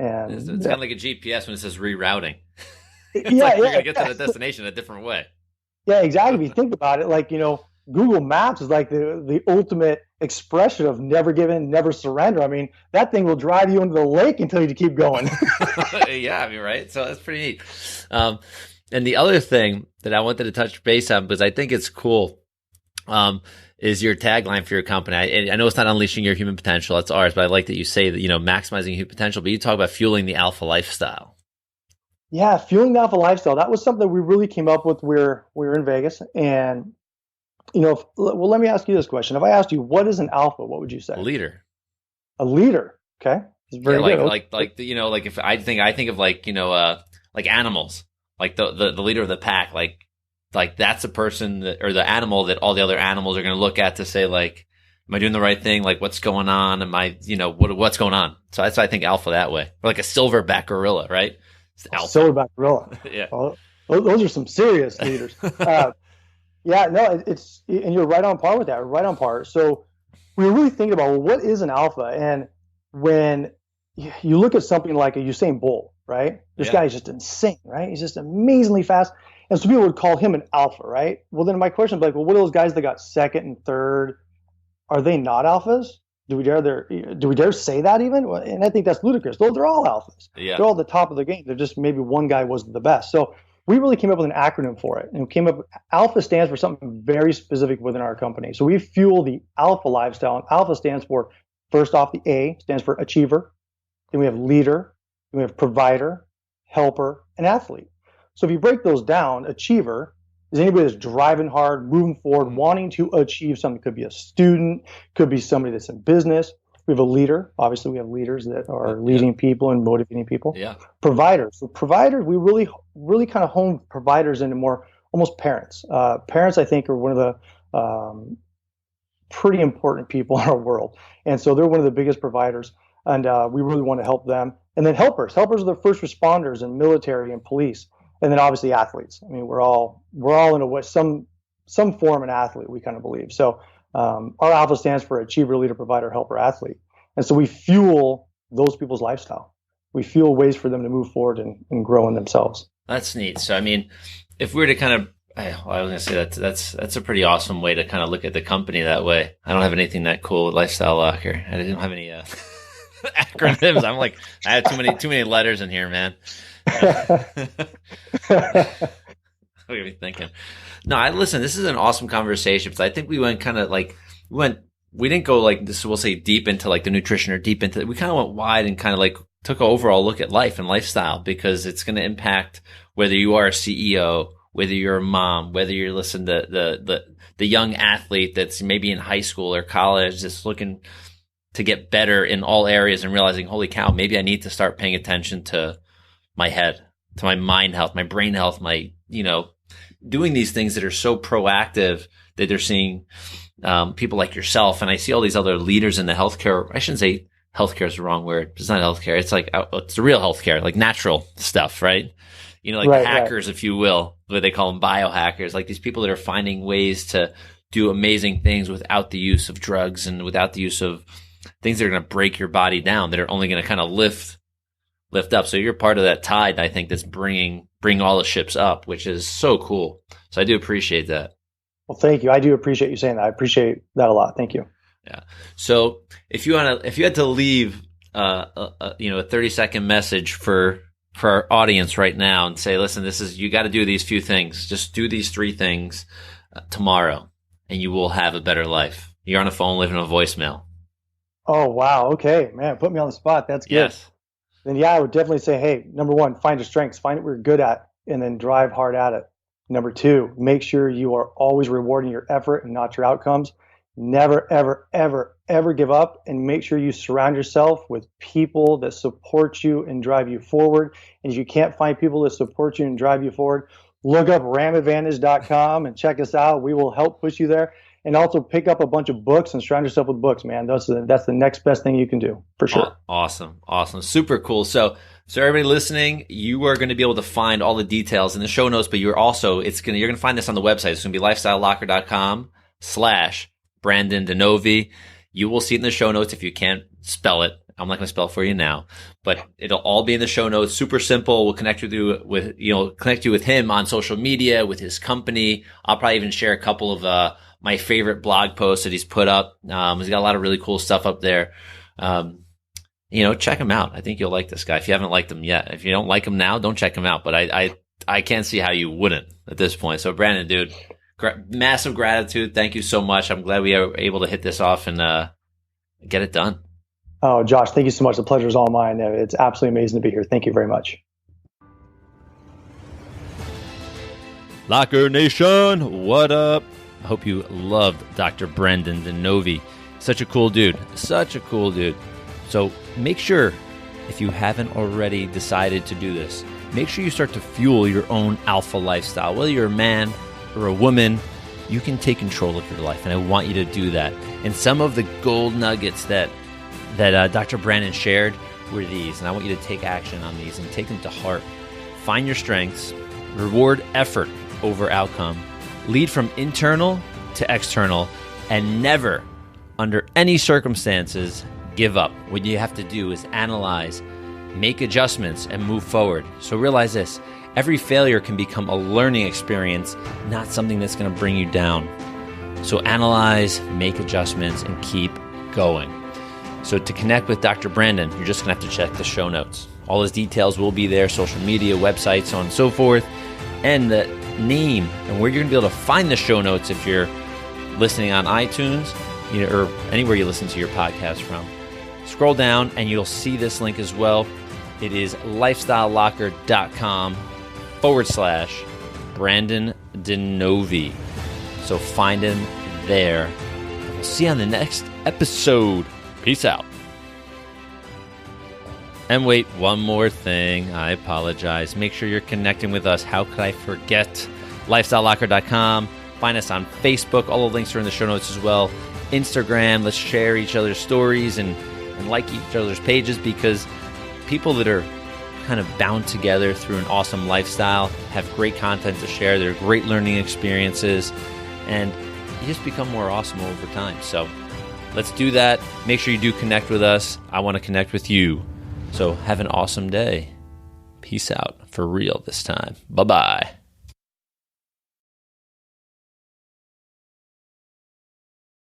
S2: And
S1: it's kind of like a GPS when it says rerouting.
S2: You're
S1: going to get to the destination a different way.
S2: Yeah, exactly. If you think about it, like, Google Maps is like the ultimate expression of never give in, never surrender. I mean, that thing will drive you into the lake until you keep going.
S1: Yeah, I mean, right? So that's pretty neat. And the other thing that I wanted to touch base on, because I think it's cool, is your tagline for your company. I know it's not unleashing your human potential. That's ours, but I like that you say that, maximizing human potential, but you talk about fueling the alpha lifestyle.
S2: Yeah, fueling the alpha lifestyle. That was something we really came up with. We were in Vegas, and let me ask you this question. If I asked you, what is an alpha, what would you say?
S1: A leader.
S2: A leader. Okay. It's very good.
S1: Like if I think of like animals, like the leader of the pack, like that's a person or the animal that all the other animals are going to look at to say, like, am I doing the right thing? Like, what's going on? Am I, what's going on? So that's why I think alpha that way. Or like a silverback gorilla, right?
S2: Alpha. Silverback gorilla.
S1: Yeah.
S2: Well, those are some serious leaders. Yeah, no, and you're right on par with that, right on par. So we were really thinking about, well, what is an alpha? And when you look at something like a Usain Bolt, right? This guy is just insane, right? He's just amazingly fast. And so people would call him an alpha, right? Well, then my question would be like, well, what are those guys that got second and third? Are they not alphas? Do we dare say that even? And I think that's ludicrous. They're all alphas.
S1: Yeah.
S2: They're all at the top of the game. They're just maybe one guy wasn't the best. So we really came up with an acronym for it, and alpha stands for something very specific within our company. So we fuel the alpha lifestyle, and alpha stands for, first off, the A stands for achiever. Then we have leader. Then we have provider, helper, and athlete. So if you break those down, achiever is anybody that's driving hard, moving forward, wanting to achieve something. It could be a student, could be somebody that's in business. We have a leader. Obviously, we have leaders that are leading people and motivating people.
S1: Yeah.
S2: Providers. So providers, we really kind of hone providers into more almost parents. Parents, I think, are one of the pretty important people in our world. And so they're one of the biggest providers. And we really want to help them. And then helpers. Helpers are the first responders and military and police. And then obviously athletes. I mean, we're all in a way, some form an athlete, we kind of believe. So our alpha stands for achiever, leader, provider, helper, athlete. And so we fuel those people's lifestyle. We fuel ways for them to move forward and grow in themselves.
S1: That's neat. So, I mean, if we were to kind of, I was going to say that's a pretty awesome way to kind of look at the company that way. I don't have anything that cool with Lifestyle Locker. I didn't have any acronyms. I'm like, I had too many letters in here, man. What are you thinking? No, listen, this is an awesome conversation because I think we went kind of like, we didn't go like this, we'll say deep into like the nutrition or deep into, we kind of went wide and kind of like took an overall look at life and lifestyle because it's going to impact whether you are a CEO, whether you're a mom, whether you're listening to the young athlete that's maybe in high school or college just looking to get better in all areas and realizing, holy cow, maybe I need to start paying attention to my head, to my mind health, my brain health, my, doing these things that are so proactive that they're seeing people like yourself. And I see all these other leaders in the healthcare. I shouldn't say healthcare is the wrong word. It's not healthcare. It's like, it's the real healthcare, like natural stuff, right? Like hackers, if you will, what they call them, biohackers, like these people that are finding ways to do amazing things without the use of drugs and without the use of things that are going to break your body down, that are only going to kind of lift up. So you're part of that tide, I think, that's bring all the ships up, which is so cool. So I do appreciate that.
S2: Well, thank you. I do appreciate you saying that. I appreciate that a lot. Thank you.
S1: Yeah. So if you had to leave, a 30-second message for our audience right now and say, listen, you got to do these few things. Just do these 3 things tomorrow and you will have a better life. You're on a phone, leaving a voicemail.
S2: Oh, wow. Okay, man, put me on the spot. That's good.
S1: Yes.
S2: Then yeah, I would definitely say, hey, number 1, find your strengths, find what you're good at, and then drive hard at it. Number 2, make sure you are always rewarding your effort and not your outcomes. Never, ever, ever, ever give up, and make sure you surround yourself with people that support you and drive you forward. And if you can't find people that support you and drive you forward, look up ramadvantage.com and check us out. We will help push you there. And also pick up a bunch of books and surround yourself with books, man. That's the next best thing you can do, for sure.
S1: Awesome. Super cool. So everybody listening, you are going to be able to find all the details in the show notes, but you're going to find this on the website. It's going to be lifestylelocker.com/Brandon DiNovi. You will see it in the show notes if you can't spell it. I'm not going to spell it for you now, but it'll all be in the show notes. Super simple. We'll connect you with him on social media, with his company. I'll probably even share a couple of, my favorite blog posts that he's put up. He's got a lot of really cool stuff up there. Check him out. I think you'll like this guy if you haven't liked him yet. If you don't like him now, don't check him out. But I can't see how you wouldn't at this point. So Brandon, dude, massive gratitude. Thank you so much. I'm glad we were able to hit this off and get it done.
S2: Oh, Josh, thank you so much. The pleasure is all mine. It's absolutely amazing to be here. Thank you very much.
S1: Locker Nation, what up? I hope you loved Dr. Brandon DiNovi. Such a cool dude. So make sure, if you haven't already decided to do this, make sure you start to fuel your own alpha lifestyle. Whether you're a man or a woman, you can take control of your life, and I want you to do that. And some of the gold nuggets that Dr. Brandon shared were these, and I want you to take action on these and take them to heart. Find your strengths, reward effort over outcome, lead from internal to external, and never, under any circumstances, give up. What you have to do is analyze, make adjustments, and move forward. So realize this, every failure can become a learning experience, not something that's going to bring you down. So analyze, make adjustments, and keep going. So to connect with Dr. Brandon, you're just going to have to check the show notes. All his details will be there, social media, websites, so on and so forth, and the name and where you're going to be able to find the show notes if you're listening on iTunes, or anywhere you listen to your podcast from. Scroll down and you'll see this link as well. It is lifestylelocker.com/Brandon DiNovi. So find him there. We'll see you on the next episode. Peace out. And wait, one more thing. I apologize. Make sure you're connecting with us. How could I forget? lifestylelocker.com. Find us on Facebook. All the links are in the show notes as well. Instagram, let's share each other's stories and like each other's pages, because people that are kind of bound together through an awesome lifestyle have great content to share. They're great learning experiences, and you just become more awesome over time. So let's do that. Make sure you do connect with us. I want to connect with you. So have an awesome day. Peace out for real this time. Bye-bye.